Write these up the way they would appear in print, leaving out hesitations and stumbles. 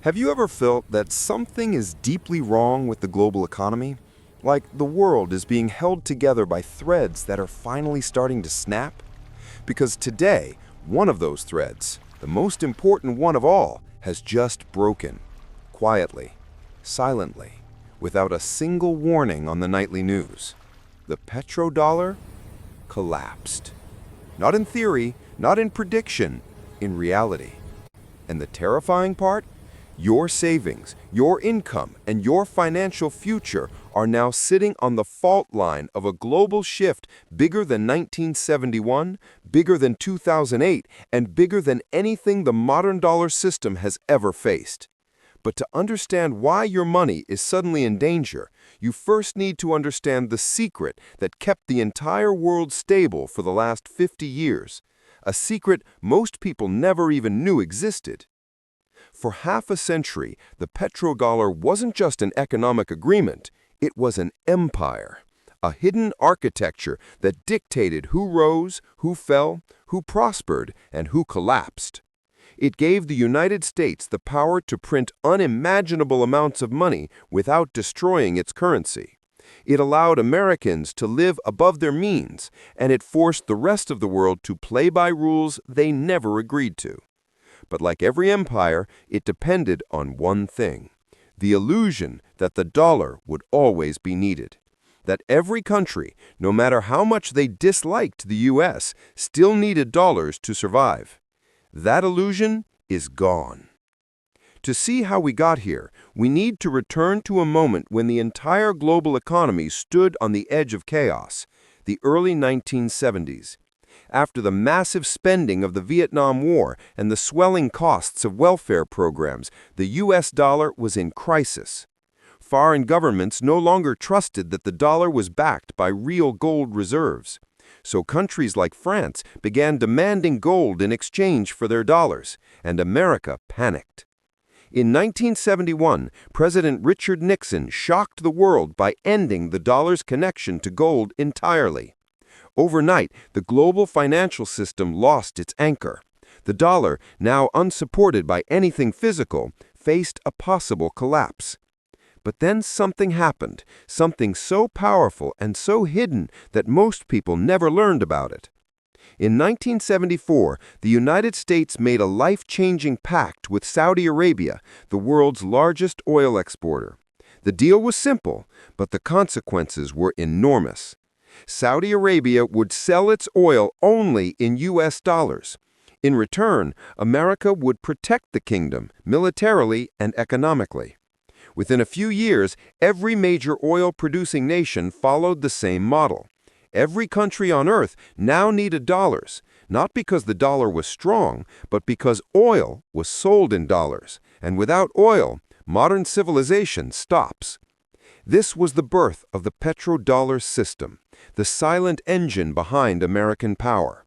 Have you ever felt that something is deeply wrong with the global economy? Like the world is being held together by threads that are finally starting to snap? Because today, one of those threads, the most important one of all, has just broken. Quietly, silently, without a single warning on the nightly news. The petrodollar collapsed. Not in theory, not in prediction, in reality. And the terrifying part? Your savings, your income, and your financial future are now sitting on the fault line of a global shift bigger than 1971, bigger than 2008, and bigger than anything the modern dollar system has ever faced. But to understand why your money is suddenly in danger, you first need to understand the secret that kept the entire world stable for the last 50 years, a secret most people never even knew existed. For half a century, the petrodollar wasn't just an economic agreement, it was an empire, a hidden architecture that dictated who rose, who fell, who prospered, and who collapsed. It gave the United States the power to print unimaginable amounts of money without destroying its currency. It allowed Americans to live above their means, and it forced the rest of the world to play by rules they never agreed to. But like every empire, it depended on one thing: the illusion that the dollar would always be needed. That every country, no matter how much they disliked the U.S., still needed dollars to survive. That illusion is gone. To see how we got here, we need to return to a moment when the entire global economy stood on the edge of chaos, the early 1970s. After the massive spending of the Vietnam War and the swelling costs of welfare programs, the U.S. dollar was in crisis. Foreign governments no longer trusted that the dollar was backed by real gold reserves. So countries like France began demanding gold in exchange for their dollars, and America panicked. In 1971, President Richard Nixon shocked the world by ending the dollar's connection to gold entirely. Overnight, the global financial system lost its anchor. The dollar, now unsupported by anything physical, faced a possible collapse. But then something happened, something so powerful and so hidden that most people never learned about it. In 1974, the United States made a life-changing pact with Saudi Arabia, the world's largest oil exporter. The deal was simple, but the consequences were enormous. Saudi Arabia would sell its oil only in U.S. dollars. In return, America would protect the kingdom militarily and economically. Within a few years, every major oil-producing nation followed the same model. Every country on earth now needed dollars, not because the dollar was strong, but because oil was sold in dollars. And without oil, modern civilization stops. This was the birth of the petrodollar system, the silent engine behind American power.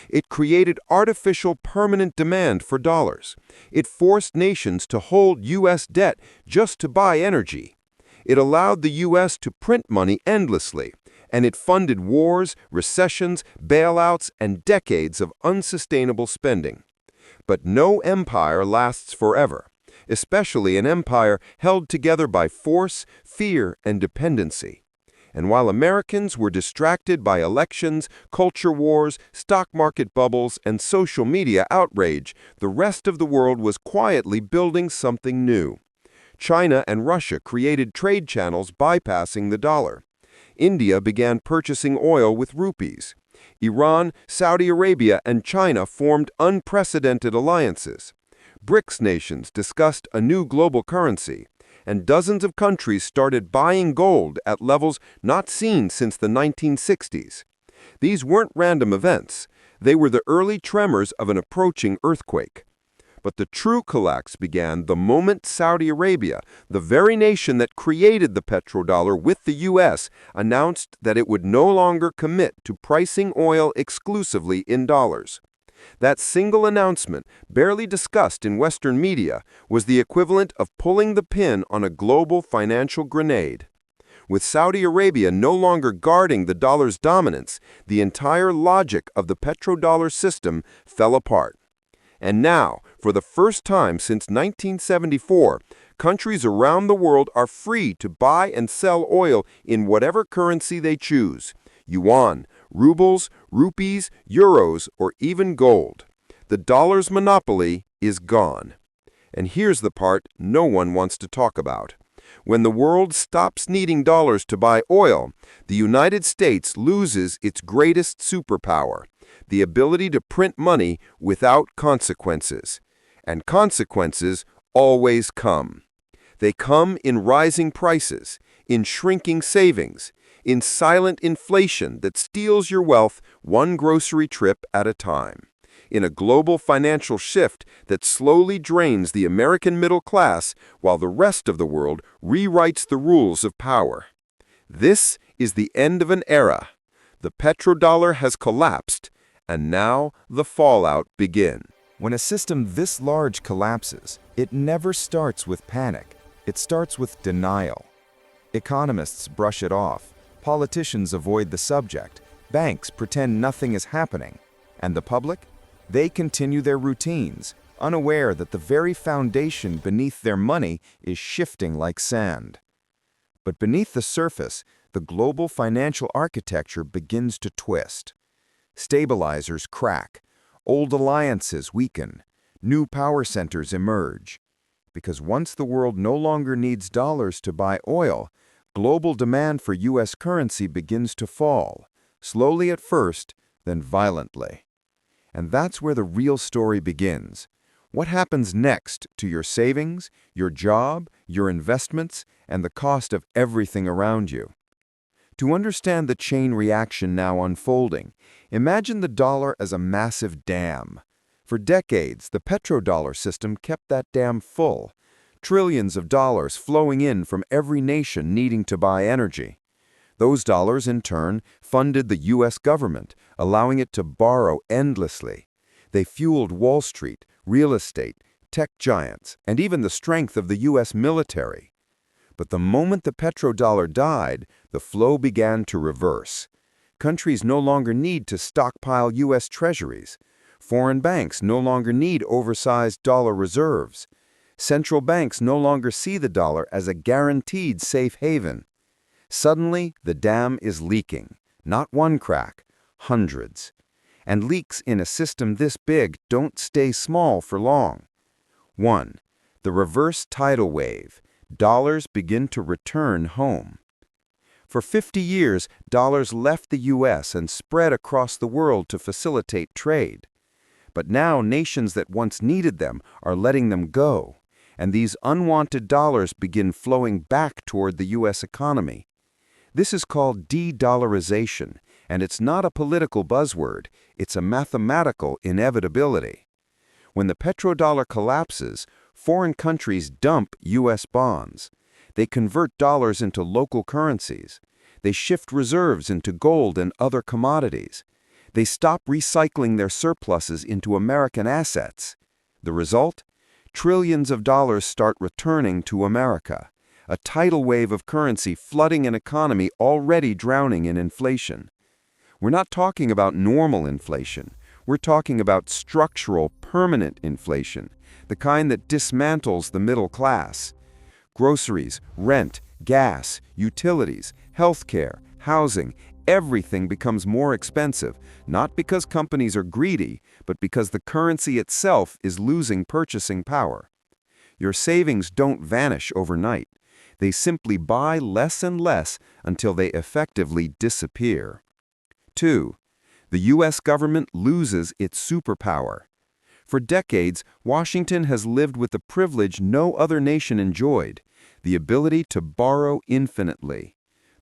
It created artificial permanent demand for dollars. It forced nations to hold U.S. debt just to buy energy. It allowed the U.S. to print money endlessly, and it funded wars, recessions, bailouts, and decades of unsustainable spending. But no empire lasts forever, especially an empire held together by force, fear, and dependency. And while Americans were distracted by elections, culture wars, stock market bubbles, and social media outrage, the rest of the world was quietly building something new. China and Russia created trade channels bypassing the dollar. India began purchasing oil with rupees. Iran, Saudi Arabia, and China formed unprecedented alliances. BRICS nations discussed a new global currency, and dozens of countries started buying gold at levels not seen since the 1960s. These weren't random events. They were the early tremors of an approaching earthquake. But the true collapse began the moment Saudi Arabia, the very nation that created the petrodollar with the U.S., announced that it would no longer commit to pricing oil exclusively in dollars. That single announcement, barely discussed in Western media, was the equivalent of pulling the pin on a global financial grenade. With Saudi Arabia no longer guarding the dollar's dominance, the entire logic of the petrodollar system fell apart. And now, For the first time since 1974, countries around the world are free to buy and sell oil in whatever currency they choose: yuan, rubles, rupees, euros, or even gold. The dollar's monopoly is gone. And here's the part no one wants to talk about. When the world stops needing dollars to buy oil, the United States loses its greatest superpower: the ability to print money without consequences. And consequences always come. They come in rising prices, in shrinking savings, in silent inflation that steals your wealth one grocery trip at a time, in a global financial shift that slowly drains the American middle class while the rest of the world rewrites the rules of power. This is the end of an era. The petrodollar has collapsed, and now the fallout begins. When a system this large collapses, it never starts with panic. It starts with denial. Economists brush it off. Politicians avoid the subject. Banks pretend nothing is happening. And the public? They continue their routines, unaware that the very foundation beneath their money is shifting like sand. But beneath the surface, the global financial architecture begins to twist. Stabilizers crack. Old alliances weaken. New power centers emerge. Because once the world no longer needs dollars to buy oil, global demand for U.S. currency begins to fall, slowly at first, then violently. And that's where the real story begins. What happens next to your savings, your job, your investments, and the cost of everything around you? To understand the chain reaction now unfolding, imagine the dollar as a massive dam. For decades, the petrodollar system kept that dam full, trillions of dollars flowing in from every nation needing to buy energy. Those dollars, in turn, funded the U.S. government, allowing it to borrow endlessly. They fueled Wall Street, real estate, tech giants, and even the strength of the U.S. military. But the moment the petrodollar died, the flow began to reverse. Countries no longer need to stockpile U.S. treasuries. Foreign banks no longer need oversized dollar reserves. Central banks no longer see the dollar as a guaranteed safe haven. Suddenly, the dam is leaking. Not one crack, hundreds. And leaks in a system this big don't stay small for long. 1. The reverse tidal wave. Dollars begin to return home. For 50 years, dollars left the U.S. and spread across the world to facilitate trade. But now nations that once needed them are letting them go, and these unwanted dollars begin flowing back toward the U.S. economy. This is called de-dollarization, and it's not a political buzzword, it's a mathematical inevitability. When the petrodollar collapses, foreign countries dump U.S. bonds. They convert dollars into local currencies. They shift reserves into gold and other commodities. They stop recycling their surpluses into American assets. The result? Trillions of dollars start returning to America, a tidal wave of currency flooding an economy already drowning in inflation. We're not talking about normal inflation. We're talking about structural, permanent inflation, the kind that dismantles the middle class. Groceries, rent, gas, utilities, healthcare, housing, everything becomes more expensive, not because companies are greedy, but because the currency itself is losing purchasing power. Your savings don't vanish overnight. They simply buy less and less until they effectively disappear. 2. The U.S. government loses its superpower. For decades, Washington has lived with the privilege no other nation enjoyed, the ability to borrow infinitely.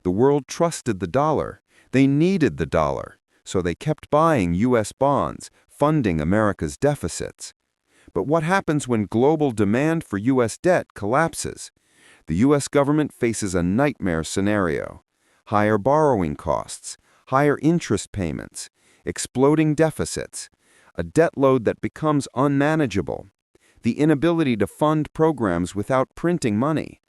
The world trusted the dollar. They needed the dollar, so they kept buying U.S. bonds, funding America's deficits. But what happens when global demand for U.S. debt collapses? The U.S. government faces a nightmare scenario: higher borrowing costs, higher interest payments, exploding deficits, a debt load that becomes unmanageable, the inability to fund programs without printing money.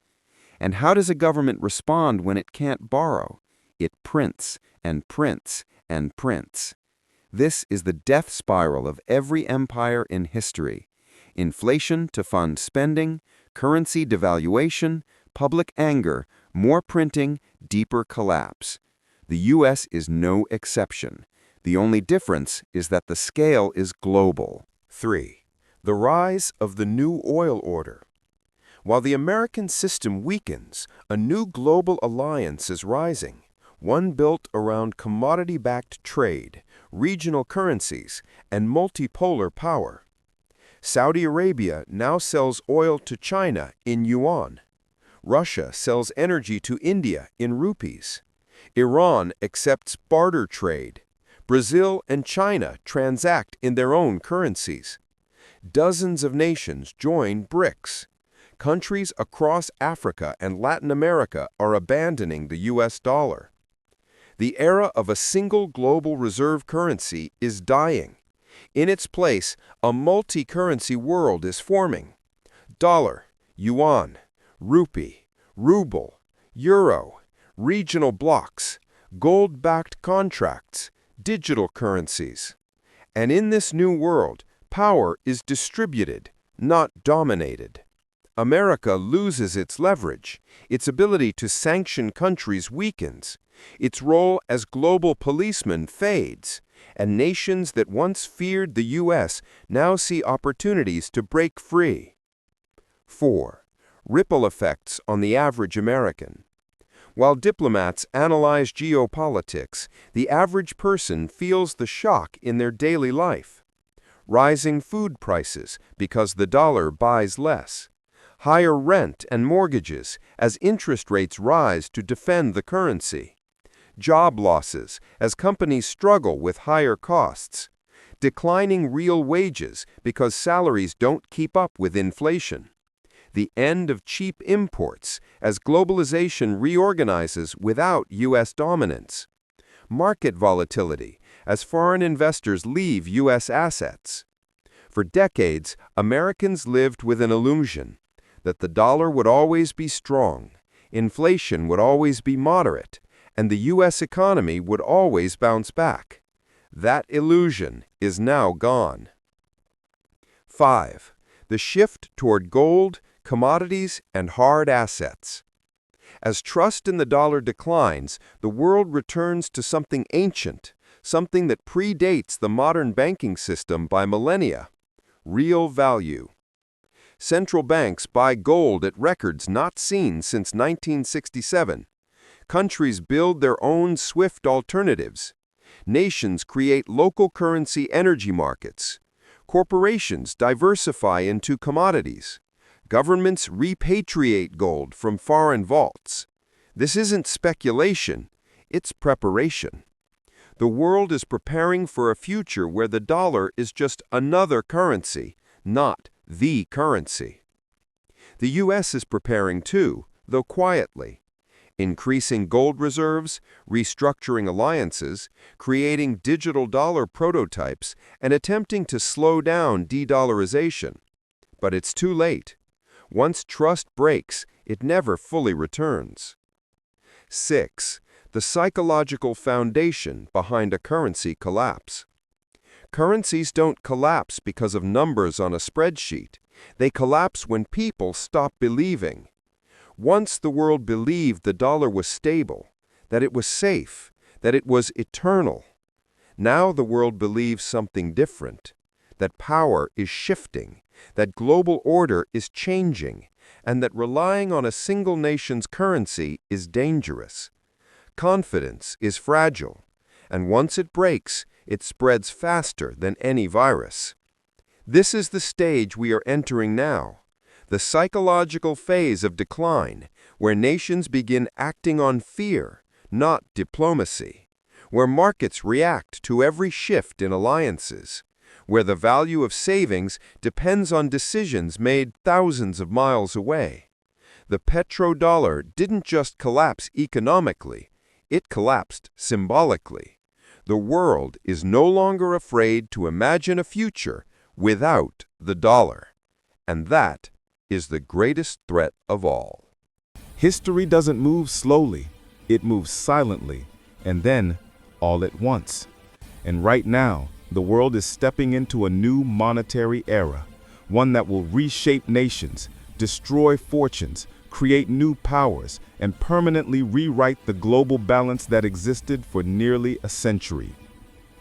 And how does a government respond when it can't borrow? It prints and prints and prints. This is the death spiral of every empire in history. Inflation to fund spending, currency devaluation, public anger, more printing, deeper collapse. The U.S. is no exception. The only difference is that the scale is global. 3. The rise of the new oil order. While the American system weakens, a new global alliance is rising, one built around commodity-backed trade, regional currencies, and multipolar power. Saudi Arabia now sells oil to China in yuan. Russia sells energy to India in rupees. Iran accepts barter trade. Brazil and China transact in their own currencies. Dozens of nations join BRICS. Countries across Africa and Latin America are abandoning the US dollar. The era of a single global reserve currency is dying. In its place, a multi-currency world is forming. Dollar, yuan, rupee, ruble, euro, regional blocks, gold-backed contracts, digital currencies. And in this new world, power is distributed, not dominated. America loses its leverage. Its ability to sanction countries weakens. Its role as global policeman fades, and nations that once feared the U.S. now see opportunities to break free. 4. Ripple effects on the average American. While diplomats analyze geopolitics, the average person feels the shock in their daily life. Rising food prices because the dollar buys less. Higher rent and mortgages as interest rates rise to defend the currency. Job losses as companies struggle with higher costs. Declining real wages because salaries don't keep up with inflation. The end of cheap imports as globalization reorganizes without U.S. dominance. Market volatility as foreign investors leave U.S. assets. For decades, Americans lived with an illusion that the dollar would always be strong, inflation would always be moderate, and the U.S. economy would always bounce back. That illusion is now gone. 5. The shift toward gold, commodities, and hard assets. As trust in the dollar declines, the world returns to something ancient, something that predates the modern banking system by millennia: real value. Central banks buy gold at records not seen since 1967. Countries build their own SWIFT alternatives. Nations create local currency energy markets. Corporations diversify into commodities. Governments repatriate gold from foreign vaults. This isn't speculation, it's preparation. The world is preparing for a future where the dollar is just another currency, not the currency. The U.S. is preparing too, though quietly. Increasing gold reserves, restructuring alliances, creating digital dollar prototypes, and attempting to slow down de-dollarization. But it's too late. Once trust breaks, it never fully returns. 6. The psychological foundation behind a currency collapse. Currencies don't collapse because of numbers on a spreadsheet. They collapse when people stop believing. Once the world believed the dollar was stable, that it was safe, that it was eternal. Now the world believes something different, that power is shifting, that global order is changing, and that relying on a single nation's currency is dangerous. Confidence is fragile, and once it breaks, it spreads faster than any virus. This is the stage we are entering now, the psychological phase of decline, where nations begin acting on fear, not diplomacy, where markets react to every shift in alliances, where the value of savings depends on decisions made thousands of miles away. The petrodollar didn't just collapse economically, it collapsed symbolically. The world is no longer afraid to imagine a future without the dollar. And that is the greatest threat of all. History doesn't move slowly, it moves silently, and then all at once. And right now, the world is stepping into a new monetary era, one that will reshape nations, destroy fortunes, create new powers, and permanently rewrite the global balance that existed for nearly a century.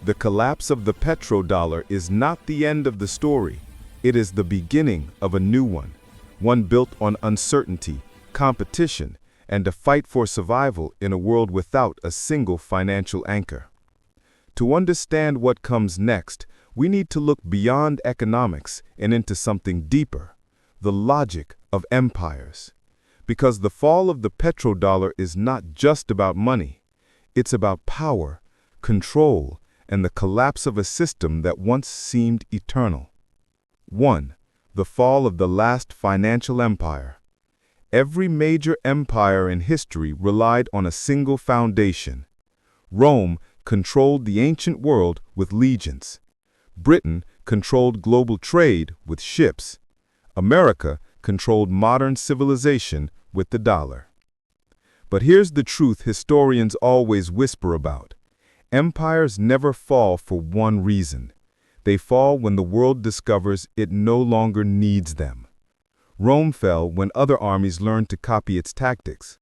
The collapse of the petrodollar is not the end of the story. It is the beginning of a new one built on uncertainty, competition, and a fight for survival in a world without a single financial anchor. To understand what comes next, we need to look beyond economics and into something deeper, the logic of empires. Because the fall of the petrodollar is not just about money. It's about power, control, and the collapse of a system that once seemed eternal. 1. The fall of the last financial empire. Every major empire in history relied on a single foundation. Rome controlled the ancient world with legions. Britain controlled global trade with ships. America controlled modern civilization with the dollar. But here's the truth historians always whisper about. Empires never fall for one reason. They fall when the world discovers it no longer needs them. Rome fell when other armies learned to copy its tactics.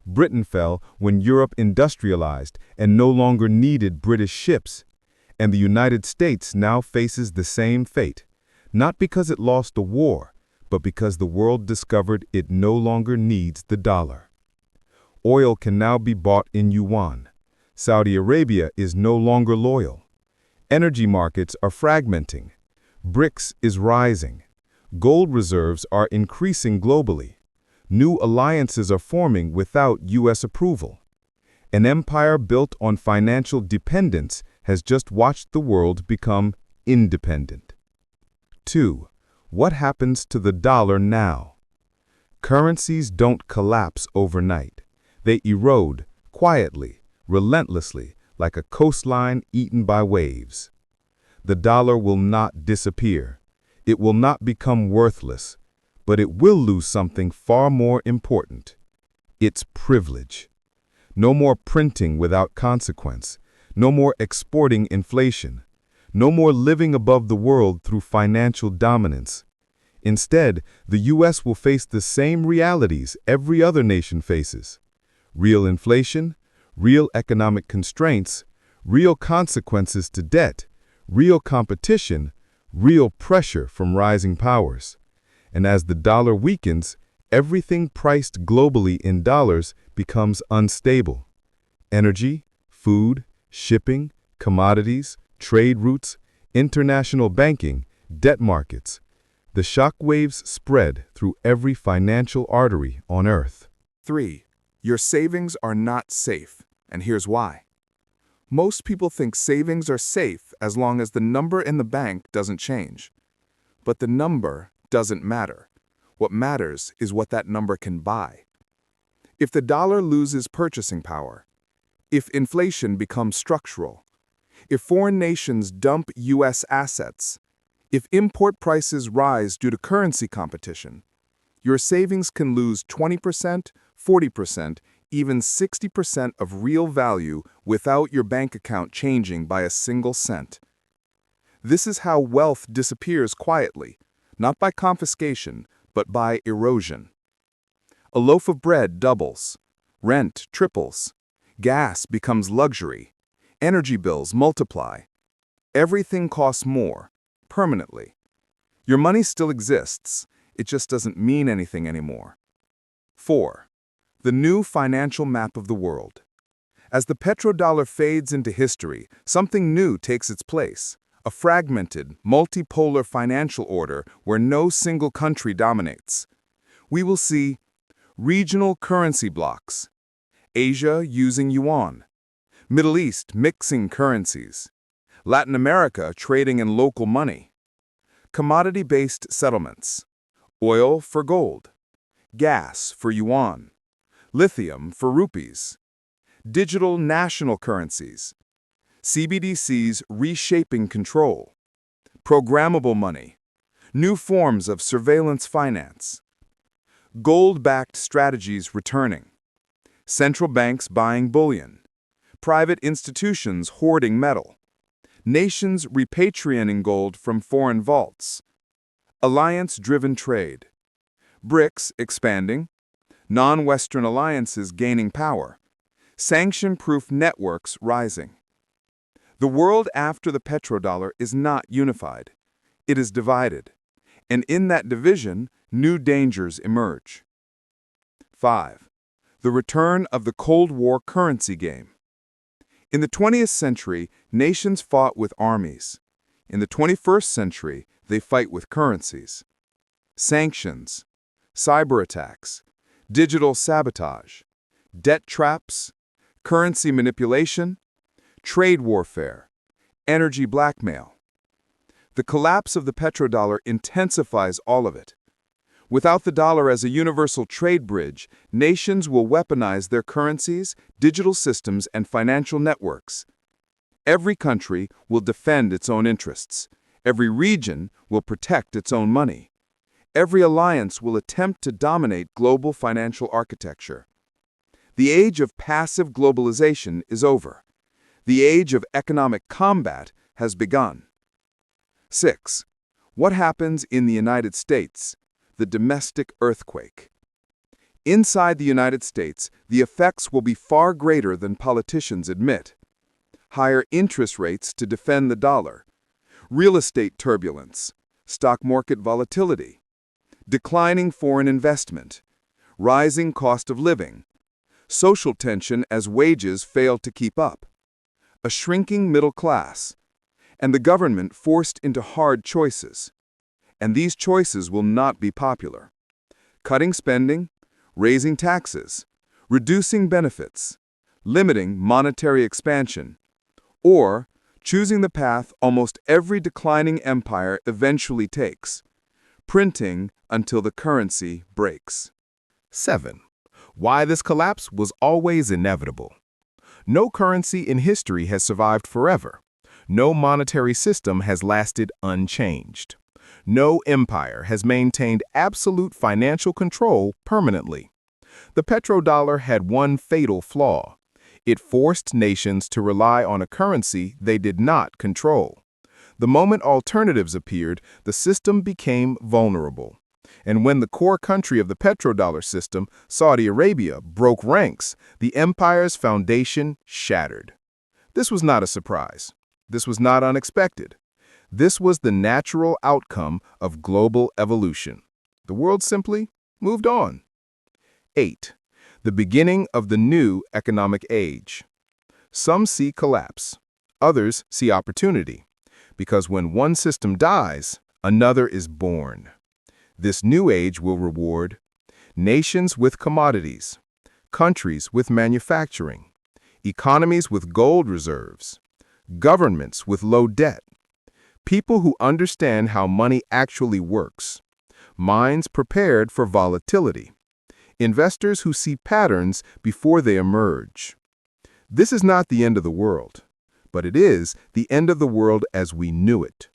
Britain fell when Europe industrialized and no longer needed British ships. And the United States now faces the same fate, not because it lost a war, but because the world discovered it no longer needs the dollar. Oil can now be bought in yuan. Saudi Arabia is no longer loyal. Energy markets are fragmenting. BRICS is rising. Gold reserves are increasing globally. New alliances are forming without U.S. approval. An empire built on financial dependence has just watched the world become independent. 2. What happens to the dollar now? Currencies don't collapse overnight. They erode quietly, relentlessly, like a coastline eaten by waves. The dollar will not disappear. It will not become worthless, but it will lose something far more important: its privilege. No more printing without consequence. No more exporting inflation. No more living above the world through financial dominance. Instead, the U.S. will face the same realities every other nation faces: real inflation, real economic constraints, real consequences to debt, real competition, real pressure from rising powers. And as the dollar weakens, everything priced globally in dollars becomes unstable. Energy, food, shipping, commodities, trade routes, international banking, debt markets. The shock waves spread through every financial artery on Earth. 3. Your savings are not safe, and here's why. Most people think savings are safe as long as the number in the bank doesn't change. But the number doesn't matter. What matters is what that number can buy. If the dollar loses purchasing power, if inflation becomes structural, if foreign nations dump U.S. assets, if import prices rise due to currency competition, your savings can lose 20%, 40%, even 60% of real value without your bank account changing by a single cent. This is how wealth disappears quietly, not by confiscation, but by erosion. A loaf of bread doubles, rent triples, gas becomes luxury, energy bills multiply. Everything costs more, permanently. Your money still exists, it just doesn't mean anything anymore. 4. The new financial map of the world. As the petrodollar fades into history, something new takes its place: a fragmented, multipolar financial order where no single country dominates. We will see regional currency blocks, Asia using yuan, Middle East mixing currencies, Latin America trading in local money, commodity-based settlements, oil for gold, gas for yuan, lithium for rupees, digital national currencies, CBDCs reshaping control, programmable money, new forms of surveillance finance, gold-backed strategies returning, central banks buying bullion, private institutions hoarding metal, nations repatriating gold from foreign vaults, Alliance-driven trade. BRICS expanding. Non-Western alliances gaining power. Sanction-proof networks rising. The world after the petrodollar is not unified. It is divided. And in that division, new dangers emerge. 5. The return of the Cold War currency game. In the 20th century, nations fought with armies. In the 21st century, they fight with currencies. Sanctions, cyber attacks, digital sabotage, debt traps, currency manipulation, trade warfare, energy blackmail. The collapse of the petrodollar intensifies all of it. Without the dollar as a universal trade bridge, nations will weaponize their currencies, digital systems, and financial networks. Every country will defend its own interests. Every region will protect its own money. Every alliance will attempt to dominate global financial architecture. The age of passive globalization is over. The age of economic combat has begun. 6. What happens in the United States? The domestic earthquake. Inside the United States, the effects will be far greater than politicians admit. Higher interest rates to defend the dollar, real estate turbulence, stock market volatility, declining foreign investment, rising cost of living, social tension as wages fail to keep up, a shrinking middle class, and the government forced into hard choices. And these choices will not be popular. Cutting spending, raising taxes, reducing benefits, limiting monetary expansion, or choosing the path almost every declining empire eventually takes, printing until the currency breaks. 7. Why this collapse was always inevitable. No currency in history has survived forever. No monetary system has lasted unchanged. No empire has maintained absolute financial control permanently. The petrodollar had one fatal flaw. It forced nations to rely on a currency they did not control. The moment alternatives appeared, the system became vulnerable. And when the core country of the petrodollar system, Saudi Arabia, broke ranks, the empire's foundation shattered. This was not a surprise. This was not unexpected. This was the natural outcome of global evolution. The world simply moved on. 8. The beginning of the new economic age. Some see collapse. Others see opportunity. Because when one system dies, another is born. This new age will reward nations with commodities, countries with manufacturing, economies with gold reserves, governments with low debt, people who understand how money actually works, minds prepared for volatility, investors who see patterns before they emerge. This is not the end of the world, but it is the end of the world as we knew it.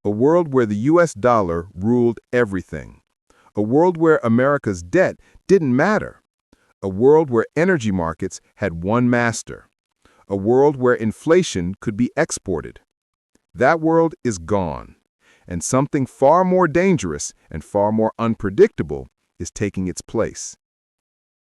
A world where the US dollar ruled everything. A world where America's debt didn't matter. A world where energy markets had one master. A world where inflation could be exported. That world is gone, and something far more dangerous and far more unpredictable is taking its place.